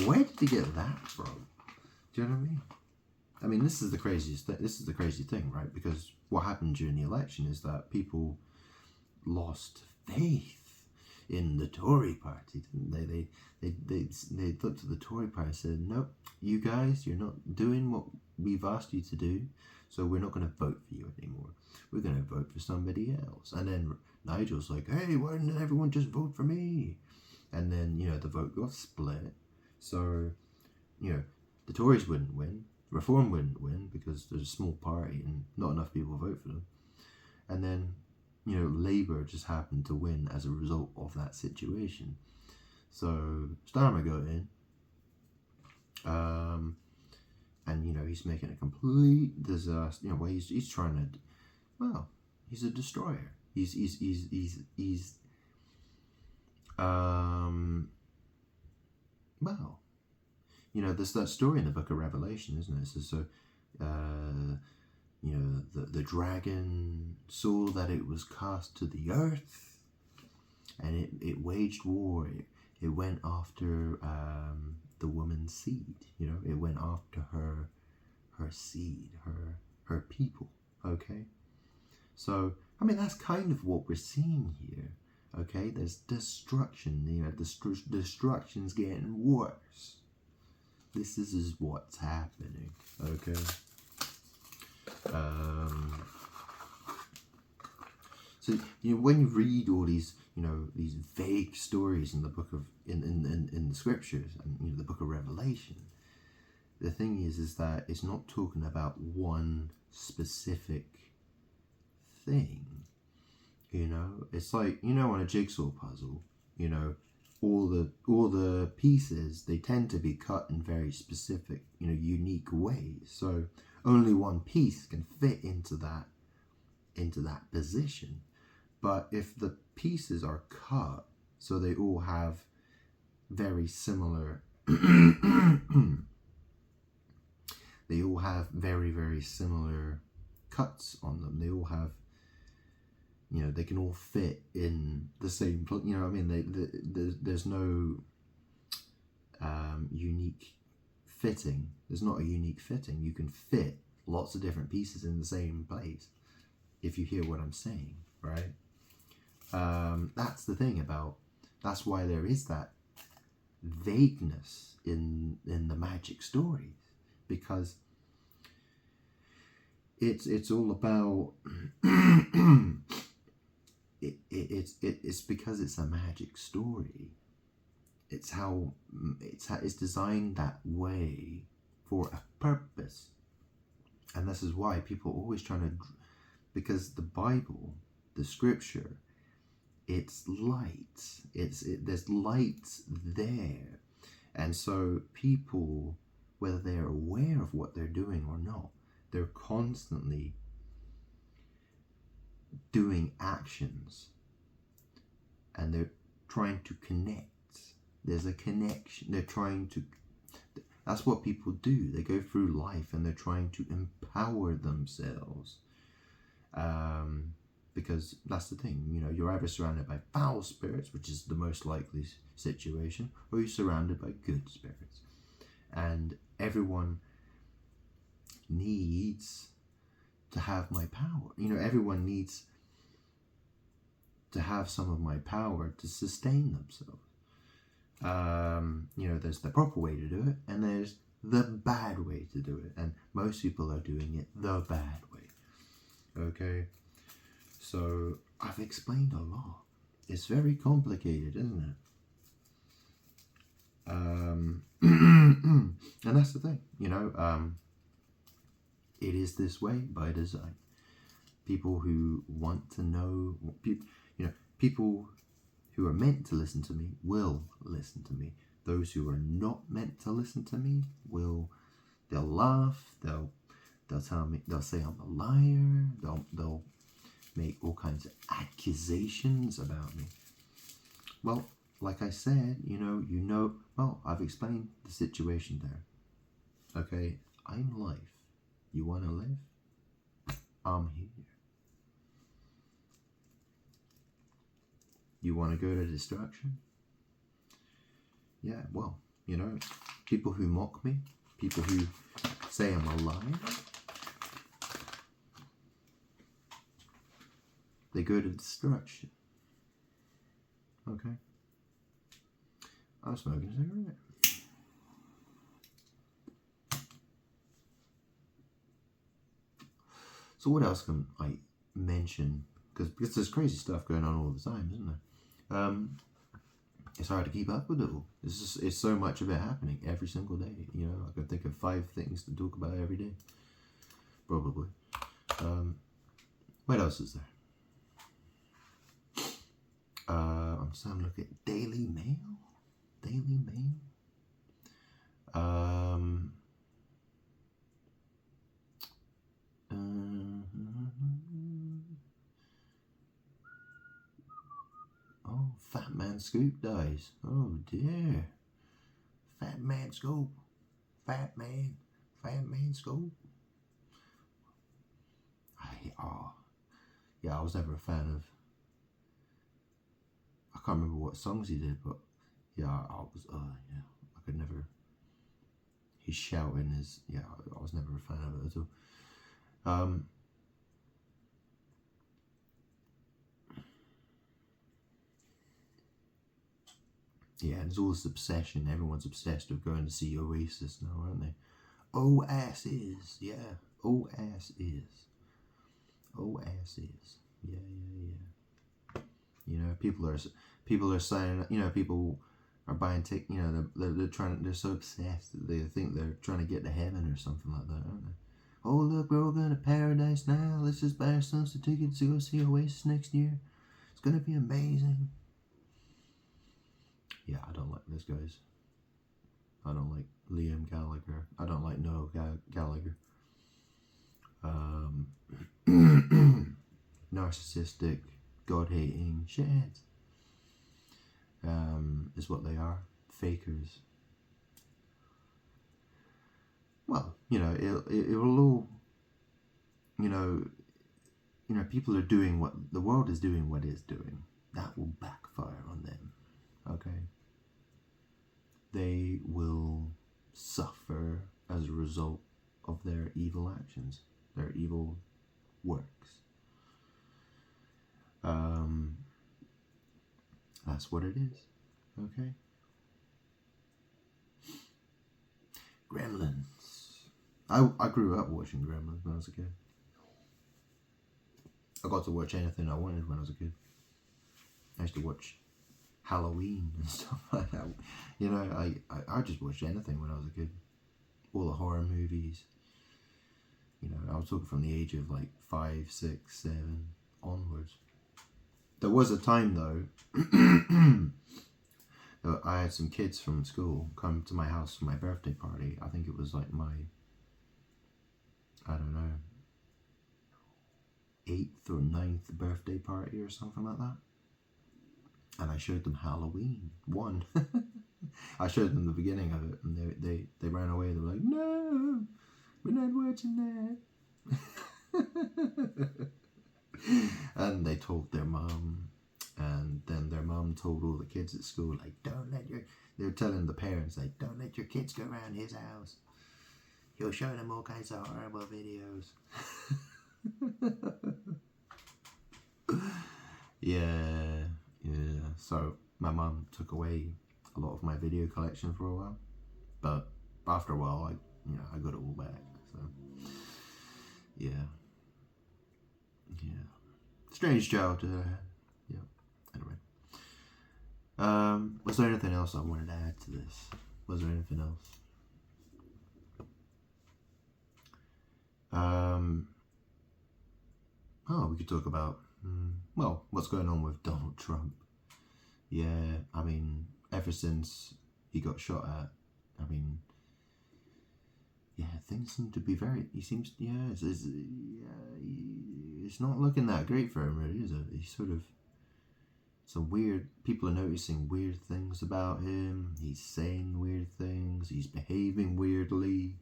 Where did he get that from? Do you know what I mean? This is the craziest thing. This is the crazy thing, right? Because what happened during the election is that people lost faith in the Tory party, didn't they? They looked at the Tory party and said, "Nope, you guys, you're not doing what we've asked you to do, so we're not going to vote for you anymore. We're going to vote for somebody else." And then Nigel's like, "Hey, why didn't everyone just vote for me?" And then, the vote got split. So, the Tories wouldn't win. Reform wouldn't win because there's a small party and not enough people vote for them. And then, Labour just happened to win as a result of that situation. So Starmer got in, and he's making a complete disaster. He's trying to, he's a destroyer. He's there's that story in the Book of Revelation, isn't it? So, the dragon saw that it was cast to the earth, and it waged war. It went after the woman's seed. It went after her her seed, her people. Okay, so I mean that's kind of what we're seeing here. Okay, there's destruction. Destruction's getting worse. This is what's happening. Okay. So when you read all these these vague stories in the book of in the scriptures and the book of Revelation, the thing is that it's not talking about one specific thing. It's like on a jigsaw puzzle, all the pieces, they tend to be cut in very specific unique ways. So only one piece can fit into that position. But if the pieces are cut so they all have very similar they all have very, very similar cuts on them. They all have they can all fit in the same what I mean. There's no unique fitting. There's not a unique fitting. You can fit lots of different pieces in the same place, if you hear what I'm saying, right? That's the thing that's why there is that vagueness in the magic stories, because it's all about it's because it's a magic story. It's designed that way for a purpose, and this is why people are always trying to, because the Bible, the scripture, it's light. There's light there, and so people, whether they're aware of what they're doing or not, they're constantly doing actions, and they're trying to connect. There's a connection. That's what people do. They go through life and they're trying to empower themselves. Because that's the thing, you're either surrounded by foul spirits, which is the most likely situation, or you're surrounded by good spirits. And everyone needs to have my power. Everyone needs to have some of my power to sustain themselves. There's the proper way to do it, and there's the bad way to do it. And most people are doing it the bad way. Okay? So I've explained a lot. It's very complicated, isn't it? And that's the thing, it is this way by design. People who want to know, people who are meant to listen to me will listen to me. Those who are not meant to listen to me they'll laugh, they'll tell me, they'll say I'm a liar, they'll make all kinds of accusations about me. Well, like I said, well, I've explained the situation there. Okay, I'm life. You want to live? I'm here. You want to go to destruction? Yeah, well, people who mock me, people who say I'm a liar, they go to destruction. Okay? I'm smoking a cigarette. So what else can I mention? Because there's crazy stuff going on all the time, isn't there? It's hard to keep up with it all. It's so much of it happening every single day. I can think of 5 things to talk about every day. Probably. What else is there? I'm starting to look at Daily Mail. Daily Mail. Oh, Fat Man Scoop dies. Oh dear. Fat Man Scoop. Fat Man Scoop. Yeah, I was never a fan of. I can't remember what songs he did, but yeah, I was. Yeah, I could never his shouting is, yeah, I was never a fan of it at all. Yeah, and there's all this obsession. Everyone's obsessed with going to see Oasis now, aren't they? Oasis, yeah. Oasis. Oasis. Yeah. You know, people are saying, you know, people are buying tickets. You know, they're so obsessed that they think they're trying to get to heaven or something like that, aren't they? Oh look, we're all going to paradise now. Let's just buy ourselves the tickets to go see Oasis next year. It's gonna be amazing. Yeah, I don't like those guys. I don't like Liam Gallagher. I don't like Noel Gallagher. Narcissistic, God-hating shitheads is what they are. Fakers. Well, you know, it will all, you know, people are doing what the world is doing. What it's doing, that will backfire on them. Okay. They will suffer as a result of their evil actions, their evil works. That's what it is. Okay. Gremlins. I grew up watching Gremlins when I was a kid. I got to watch anything I wanted when I was a kid. I used to watch Halloween and stuff like that. You know, I just watched anything when I was a kid. All the horror movies. You know, I was talking from the age of like 5, 6, 7 onwards. There was a time though, I had some kids from school come to my house for my birthday party. I think it was like my, I don't know, 8th or 9th birthday party or something like that. And I showed them Halloween 1. I showed them the beginning of it, and they ran away. They were like, "No, we're not watching that." And they told their mom, and then their mom told all the kids at school, like, they were telling the parents, like, "Don't let your kids go around his house. He'll show them all kinds of horrible videos." Yeah. So my mum took away a lot of my video collection for a while, but after a while, I got it all back. So yeah. Strange childhood I had. Yeah. Anyway, was there anything else I wanted to add to this? Was there anything else? We could talk about what's going on with Donald Trump. Yeah, I mean, ever since he got shot at, I mean, yeah, things seem to be it's not looking that great for him, really, is it? He's sort of, people are noticing weird things about him. He's saying weird things. He's behaving weirdly.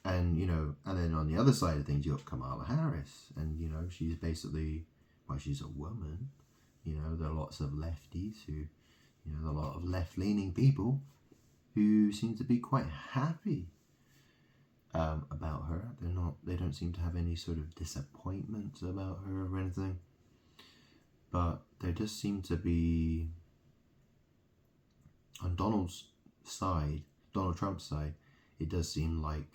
And then on the other side of things, you got Kamala Harris, and she's basically, she's a woman. There are lots of lefties who, there are a lot of left-leaning people who seem to be quite happy about her. They don't seem to have any sort of disappointment about her or anything. But there just seem to be, on Donald Trump's side, it does seem like,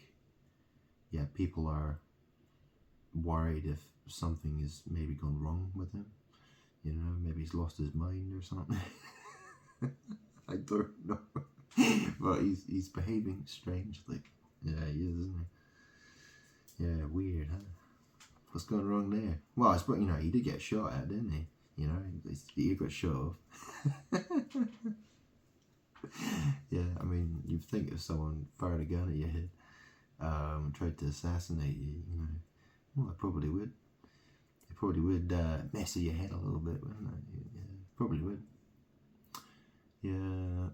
people are worried if something is maybe gone wrong with him. Maybe he's lost his mind or something. I don't know. But he's behaving strangely. Yeah, he is, isn't he? Yeah, weird, huh? What's going wrong there? Well, I suppose, he did get shot at, didn't he? He got shot off. Yeah, I mean, you'd think if someone fired a gun at your head, tried to assassinate you, well, it probably would. It probably would mess with your head a little bit, wouldn't it? Yeah, probably would. Yeah,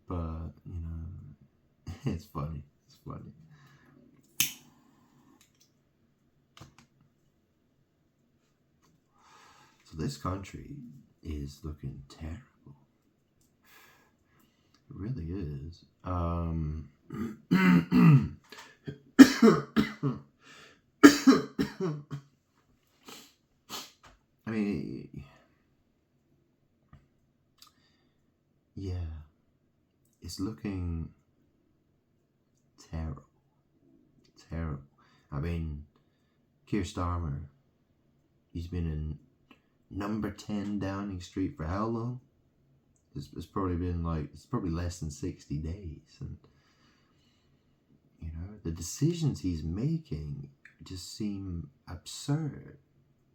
but, it's funny. It's funny. So this country is looking terrible. really is. I mean, yeah, it's looking terrible. Terrible. I mean, Keir Starmer, he's been in number 10 Downing Street for how long? It's probably been like, it's probably less than 60 days. And, you know, the decisions he's making just seem absurd,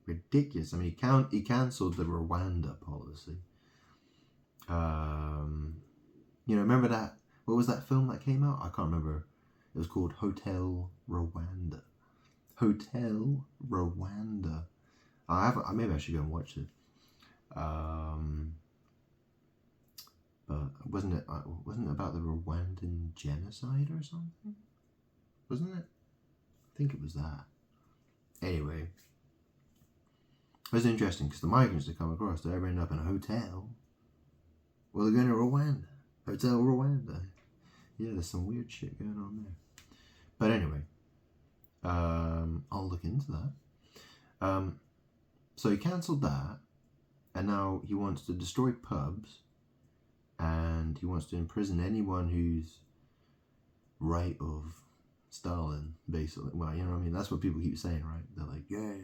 ridiculous. I mean, he cancelled the Rwanda policy. You know, remember that? What was that film that came out? I can't remember. It was called Hotel Rwanda. Hotel Rwanda. Maybe I should go and watch it. But wasn't it about the Rwandan genocide or something? Wasn't it? I think it was that. Anyway, it was interesting because the migrants that come across, they ever end up in a hotel. Well, they're going to Rwanda. Hotel Rwanda. Yeah, there's some weird shit going on there. But anyway, I'll look into that. So he cancelled that, and now he wants to destroy pubs, and he wants to imprison anyone who's right of Stalin, basically. Well, you know what I mean? That's what people keep saying, right? They're like, yeah.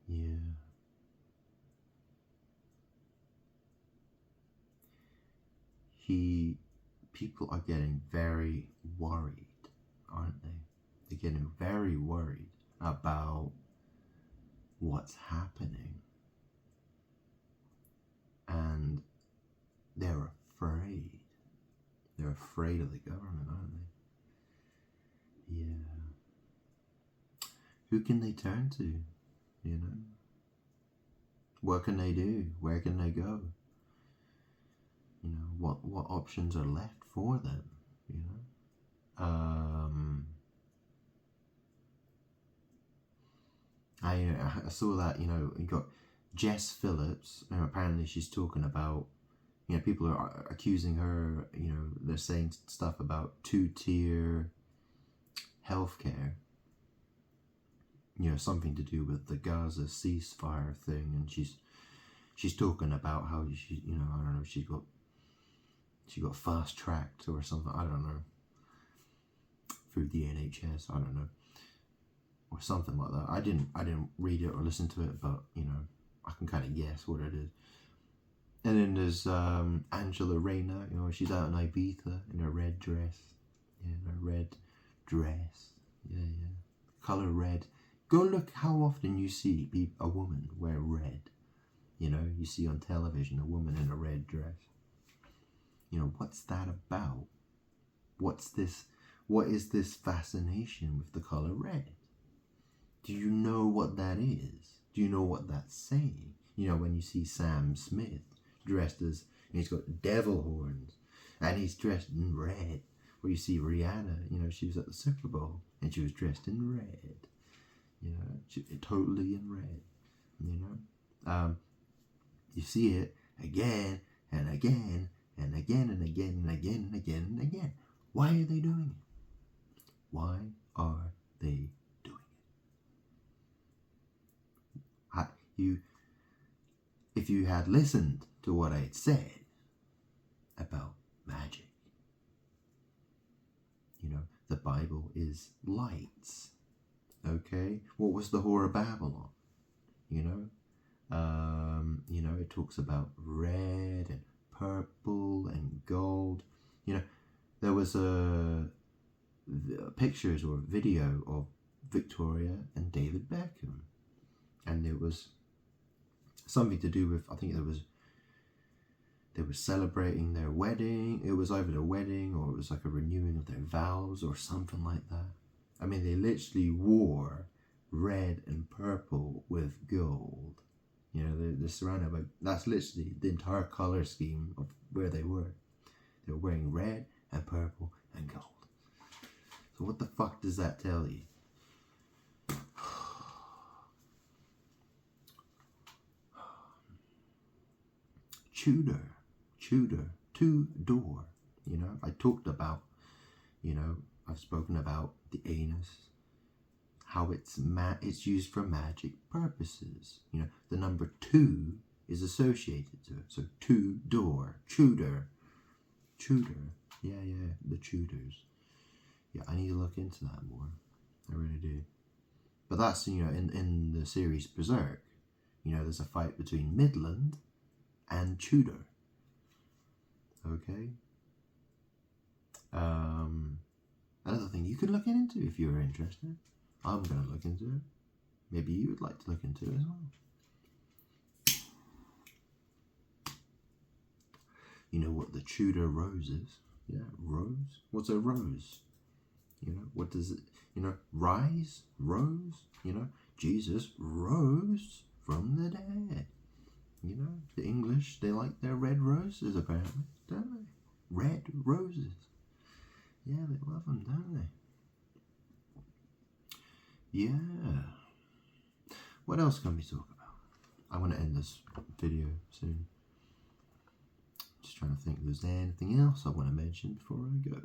Yeah. People are getting very worried, aren't they? They're getting very worried about what's happening. And they're afraid. They're afraid of the government, aren't they? Yeah. Who can they turn to? You know? What can they do? Where can they go? You know, what options are left for them? You know? I saw that, you know, you got Jess Phillips, and apparently she's talking about, you know, people are accusing her, you know, they're saying stuff about two-tier healthcare, you know, something to do with the Gaza ceasefire thing, and she's talking about how she, you know, I don't know, she got fast-tracked or something, I don't know, through the NHS, I don't know, or something like that. I didn't read it or listen to it, but, you know, I can kind of guess what it is. And then there's Angela Rayner, you know, she's out in Ibiza in her red dress. Yeah, in her red dress. Yeah. Colour red. Go look how often you see a woman wear red. You know, you see on television a woman in a red dress. You know, what's that about? What is this fascination with the colour red? Do you know what that is? Do you know what that's saying? You know, when you see Sam Smith dressed as, and he's got devil horns, and he's dressed in red. Or you see Rihanna, you know, she was at the Super Bowl, and she was dressed in red. You know, totally in red. You know, you see it again and again and again and again and again and again and again. Why are they doing it? Why are they doing it? If you had listened to what I had said about magic, you know, the Bible is lights. Okay, what was the Whore of Babylon? You know, it talks about red and purple and gold. You know, there was pictures or video of Victoria and David Beckham, and it was something to do with, I think they were celebrating their wedding. It was either their wedding or it was like a renewing of their vows or something like that. I mean, they literally wore red and purple with gold. You know, they're surrounded by, that's literally the entire color scheme of where they were. They were wearing red and purple and gold. So what the fuck does that tell you? Tudor, two-door. You know, I talked about, you know, I've spoken about the anus, how it's used for magic purposes. You know, the number 2 is associated to it. So two-door, Tudor. Yeah, the Tudors. Yeah, I need to look into that more. I really do. But that's, you know, in the series Berserk, you know, there's a fight between Midland and Tudor. Okay? Another thing you could look into if you're interested. I'm going to look into it. Maybe you would like to look into it as well. You know what the Tudor rose is? Yeah, rose? What's a rose? You know, what does it, you know, rise? Rose? You know, Jesus rose from the dead. You know, the English, they like their red roses apparently, don't they? Red roses. Yeah, they love them, don't they? Yeah. What else can we talk about? I want to end this video soon. Just trying to think if there's anything else I want to mention before I go.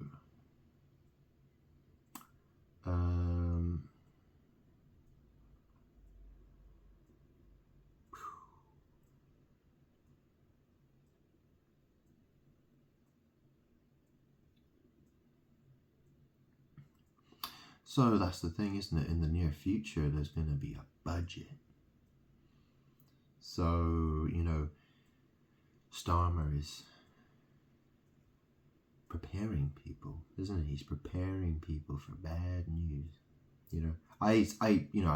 So that's the thing, isn't it? In the near future, there's going to be a budget. So, you know, Starmer is preparing people, isn't he? He's preparing people for bad news. You know, I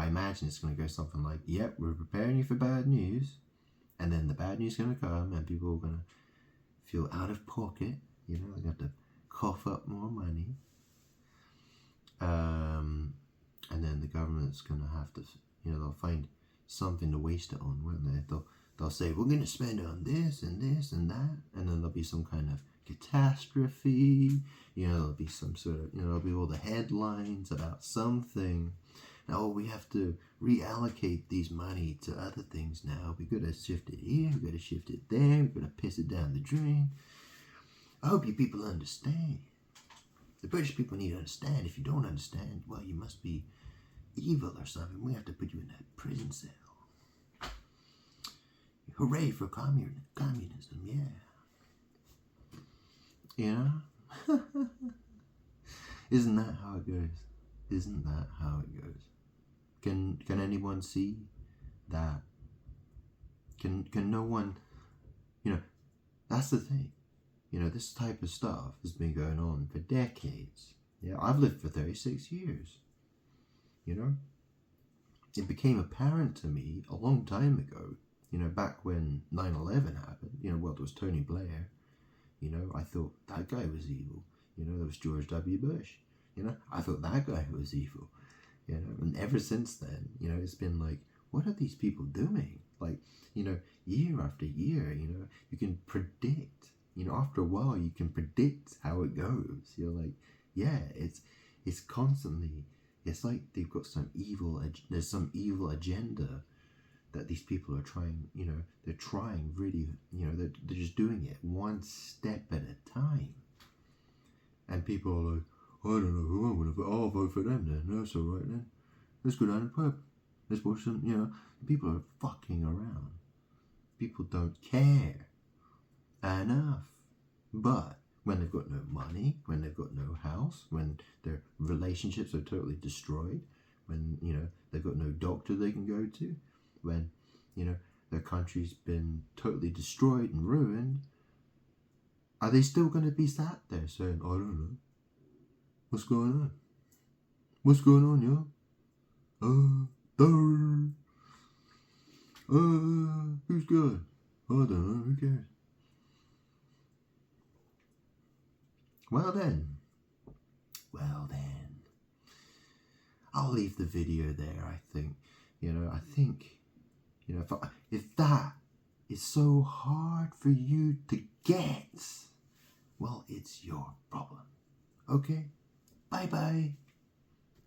imagine it's going to go something like, yep, we're preparing you for bad news, and then the bad news is going to come, and people are going to feel out of pocket. You know, they're going to have to cough up more money. And then the government's going to have to, you know, they'll find something to waste it on, won't they? They'll say, we're going to spend it on this and this and that, and then there'll be some kind of catastrophe, you know, there'll be some sort of, you know, there'll be all the headlines about something. Now, we have to reallocate these money to other things now. We've got to shift it here, we've got to shift it there, we've got to piss it down the drain. I hope you people understand. The British people need to understand. If you don't understand, well, you must be evil or something. We have to put you in that prison cell. Hooray for communism, yeah. You know? Isn't that how it goes? Isn't that how it goes? Can anyone see that? Can no one, you know, that's the thing. You know, this type of stuff has been going on for decades. Yeah, I've lived for 36 years. You know, it became apparent to me a long time ago, you know, back when 9/11 happened, you know, well, it was Tony Blair. You know, I thought that guy was evil. You know, there was George W. Bush. You know, I thought that guy was evil. You know, and ever since then, you know, it's been like, what are these people doing? Like, you know, year after year, you know, you can predict. You know, after a while, you can predict how it goes. You're like, yeah, it's constantly, it's like they've got there's some evil agenda that these people are trying, you know, they're trying really, you know, they're just doing it one step at a time. And people are like, I don't know who I'm going to vote. I'll vote for them then. That's all right then. Let's go down the pub. Let's watch some, you know, people are fucking around. People don't care enough. But when they've got no money, when they've got no house, when their relationships are totally destroyed, when, you know, they've got no doctor they can go to, when, you know, their country's been totally destroyed and ruined, are they still going to be sat there saying, I don't know, what's going on? What's going on, yo? Who's good? I don't know, who cares? Well then, I'll leave the video there, I think. You know, if that is so hard for you to get, well, it's your problem. Okay? Bye-bye.